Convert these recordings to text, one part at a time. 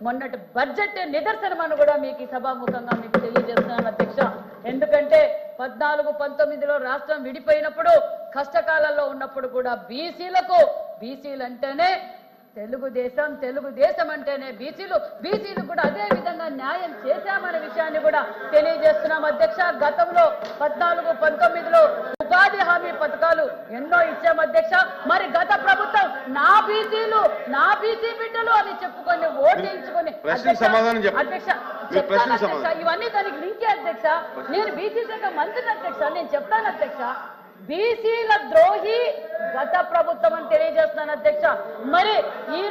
మొన్నటి బడ్జెట్ నిదర్శనమని కూడా మీకు ఈ సభాముఖంగా మీకు తెలియజేస్తున్నాను అధ్యక్ష. ఎందుకంటే 14-19లో రాష్ట్రం విడిపోయినప్పుడు కష్టకాలంలో ఉన్నప్పుడు కూడా బీసీలు అంటేనే తెలుగుదేశం అంటేనే బీసీలు కూడా అదే విధంగా న్యాయం చేశామనే విషయాన్ని కూడా తెలియజేస్తున్నాం అధ్యక్ష. గతంలో 14-19లో ఉపాధి హామీ పథకాలు ఎన్నో ఇచ్చాం అధ్యక్ష. మరి గత ప్రభుత్వం నా బీసీ బిడ్డలు అని చెప్పుకొని ఓటేయించుకొని అధ్యక్ష ఇవన్నీ దానికి లింకే అధ్యక్ష. నేను బీసీ శాఖ మంత్రిని అధ్యక్ష, నేను చెప్తాను అధ్యక్ష. బీసీల ద్రోహి గత ప్రభుత్వం అని తెలియజేస్తున్నాను అధ్యక్ష. మరి ఈ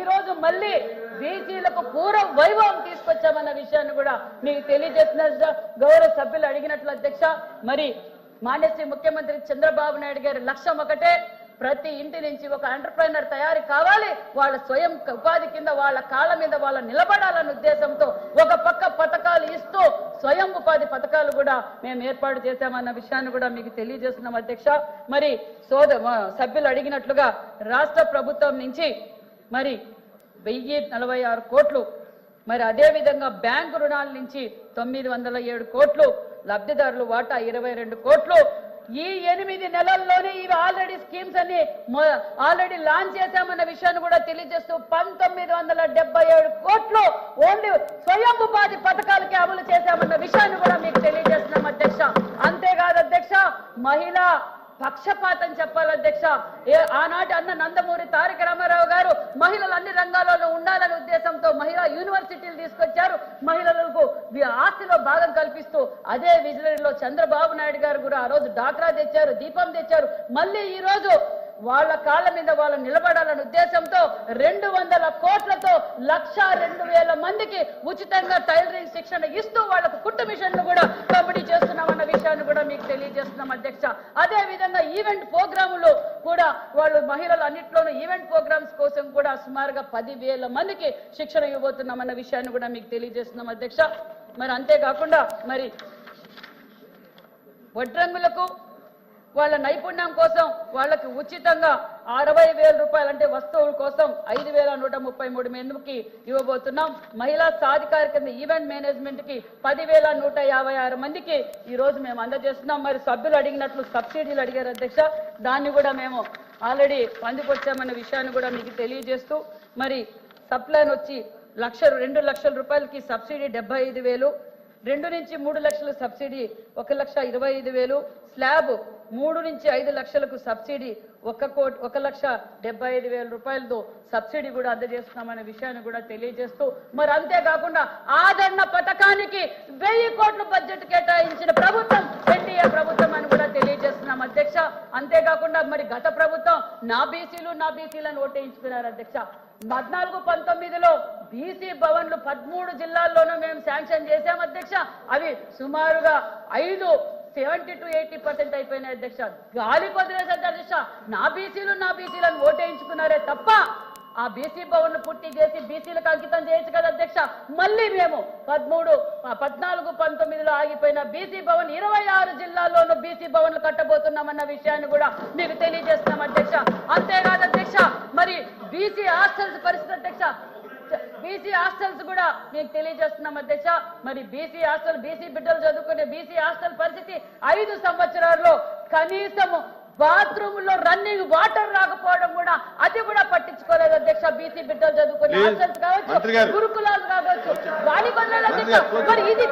రోజు మళ్ళీ బీసీలకు పూర్వ వైభవం తీసుకొచ్చామన్న విషయాన్ని కూడా మీకు తెలియజేస్తున్న గౌరవ సభ్యులు అడిగినట్లు అధ్యక్ష. మరి మాన్యశ్రీ ముఖ్యమంత్రి చంద్రబాబు నాయుడు గారి లక్ష్యం ఒకటే, ప్రతి ఇంటి నుంచి ఒక ఎంటర్ప్రైనర్ తయారీ కావాలి, వాళ్ళ స్వయం ఉపాధి కింద వాళ్ళ కాళ్ళ మీద వాళ్ళ నిలబడాలన్న ఉద్దేశంతో ఒక పక్క పథకాలు ఇస్తూ స్వయం ఉపాధి పథకాలు కూడా మేము ఏర్పాటు చేశామన్న విషయాన్ని కూడా మీకు తెలియజేస్తున్నాం అధ్యక్ష. మరి సభ్యులు అడిగినట్లుగా రాష్ట్ర ప్రభుత్వం నుంచి మరి 1046 కోట్లు, మరి అదేవిధంగా బ్యాంకు రుణాల నుంచి 907 కోట్లు, లబ్ధిదారులు వాటా 22 కోట్లు. ఈ 8 నెలల్లోనే ఇవి ఆల్రెడీ స్కీమ్స్ అన్ని ఆల్రెడీ లాంచ్ చేశామన్న విషయాన్ని కూడా తెలియజేస్తూ 1977 కోట్లు ఓన్లీ స్వయం ఉపాధి పథకాలకి అమలు చేశామన్న విషయాన్ని కూడా మీకు తెలియజేస్తున్నాం అధ్యక్ష. అంతేకాదు అధ్యక్ష, మహిళా పక్షపాతం చెప్పాలి అధ్యక్ష. ఆనాటి అన్న నందమూరి తారక రామారావు గారు మహిళలు అన్ని రంగాలలో ఉండాలనే ఉద్దేశంతో మహిళా యూనివర్సిటీలు తీసుకొచ్చారు, మహిళలకు ఆస్తిలో భాగం కల్పిస్తూ. అదే విజనరీలో చంద్రబాబు నాయుడు గారు కూడా ఆ రోజు డాక్రా తెచ్చారు, దీపం తెచ్చారు. మళ్ళీ ఈ రోజు వాళ్ళ కాళ్ళ మీద వాళ్ళు నిలబడాలనే ఉద్దేశంతో 200 కోట్లతో 1,02,000 మందికి ఉచితంగా టైలరింగ్ శిక్షణ ఇస్తూ వాళ్లకు కుట్టు మిషన్లు కూడా పంపిణీ చేస్తున్నామన్న విషయాన్ని కూడా మీకు తెలియజేస్తున్నాం అధ్యక్ష. అదే విధంగా ఈవెంట్ ప్రోగ్రాములు కూడా వాళ్ళు మహిళలు అన్నింటిలోనూ ఈవెంట్ ప్రోగ్రామ్స్ కోసం కూడా సుమారుగా 10,000 మందికి శిక్షణ ఇవ్వబోతున్నామన్న విషయాన్ని కూడా మీకు తెలియజేస్తున్నాం అధ్యక్ష. మరి అంతేకాకుండా మరి వడ్రంగులకు వాళ్ళ నైపుణ్యం కోసం వాళ్ళకి ఉచితంగా 60,000 రూపాయలు అంటే వస్తువుల కోసం 5,133 మందికి ఇవ్వబోతున్నాం. మహిళా సాధికార కింద ఈవెంట్ మేనేజ్మెంట్ కి 10,156 మందికి ఈ రోజు మేము అందజేస్తున్నాం. మరి సభ్యులు అడిగినట్లు సబ్సిడీలు అడిగారు అధ్యక్ష, దాన్ని కూడా మేము ఆల్రెడీ పొందుపరిచామన్న విషయాన్ని కూడా మీకు తెలియజేస్తూ, మరి సప్లైన్ వచ్చి 2 లక్షల రూపాయలకి సబ్సిడీ 75,000, 2 నుంచి 3 లక్షల సబ్సిడీ 1,25,000, స్లాబ్ 3 నుంచి 5 లక్షలకు సబ్సిడీ 1,75,000 రూపాయలతో సబ్సిడీ కూడా అందజేస్తున్నామనే విషయాన్ని కూడా తెలియజేస్తూ, మరి అంతేకాకుండా ఆదరణ పథకానికి 1000 కోట్ల బడ్జెట్ కేటాయించిన ప్రభుత్వం ఎన్డీఏ ప్రభుత్వం అని కూడా తెలియజేస్తున్నాం అధ్యక్ష. అంతేకాకుండా మరి గత ప్రభుత్వం నా బీసీలను ఓటేయించుకున్నారు అధ్యక్ష. 14-19లో బీసీ భవన్లు 13 జిల్లాల్లోనూ మేము శాంక్షన్ చేశాం అధ్యక్ష. అవి సుమారుగా 70-80% అయిపోయినాయి అధ్యక్ష. గాలి కొదిలేసారు అధ్యక్ష. నా బీసీలను ఓటేయించుకున్నారే తప్ప ఆ బీసీ భవన్లు పూర్తి చేసి బీసీలకు అంకితం చేయొచ్చు కదా అధ్యక్ష. మళ్ళీ మేము 14-19లో ఆగిపోయిన బీసీ భవన్ 26 జిల్లాల్లోనూ బీసీ భవన్లు కట్టబోతున్నామన్న విషయాన్ని కూడా మీకు తెలియజేస్తున్నాం అధ్యక్ష. అంతేకాదు అధ్యక్ష, మరి బీసీ హాస్టల్స్ పరిస్థితి అధ్యక్ష, బీసీ హాస్టల్స్ కూడా మీకు తెలియజేస్తున్నాం అధ్యక్ష. మరి బీసీ బిడ్డలు చదువుకునే బీసీ హాస్టల్ పరిస్థితి 5 సంవత్సరాల్లో కనీసం బాత్రూమ్ లో రన్నింగ్ వాటర్ రాకపోవడం కూడా అది కూడా పట్టించుకోలేదు అధ్యక్ష. బీసీ బిడ్డలు చదువుకునే హాస్టల్స్ కావచ్చు, గురుకులాలు కావచ్చు, గాలి కొనలేదు అధ్యక్ష. మరి ఇది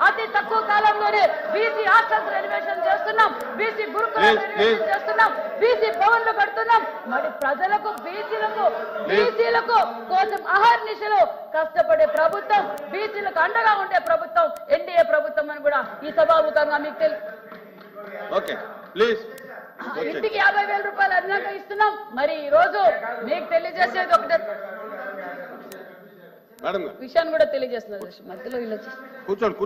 అతి తక్కువ కాలంలోనే బీసీ హాస్టల్స్ రెనోవేషన్ చేస్తున్నాం, బీసీ గురుకులాలు రెనోవేషన్ చేస్తున్నాం, బీసీ భవన్లు కడుతున్నాం. మరి ప్రజలకు బీసీలకు కోసం అహర్నిశలు కష్టపడే ప్రభుత్వం, బీసీలకు అండగా ఉండే ప్రభుత్వం ఎన్డీఏ ప్రభుత్వం అని కూడా ఈ సభాముఖంగా మీకు తెలుసు. ఇంటికి 50,000 రూపాయలు అదనంగా ఇస్తున్నాం. మరి ఈ రోజు మీకు తెలియజేసేది ఒకటే విషయాన్ని కూడా తెలియజేస్తున్నారు. మధ్యలో వీళ్ళు కూర్చోండి.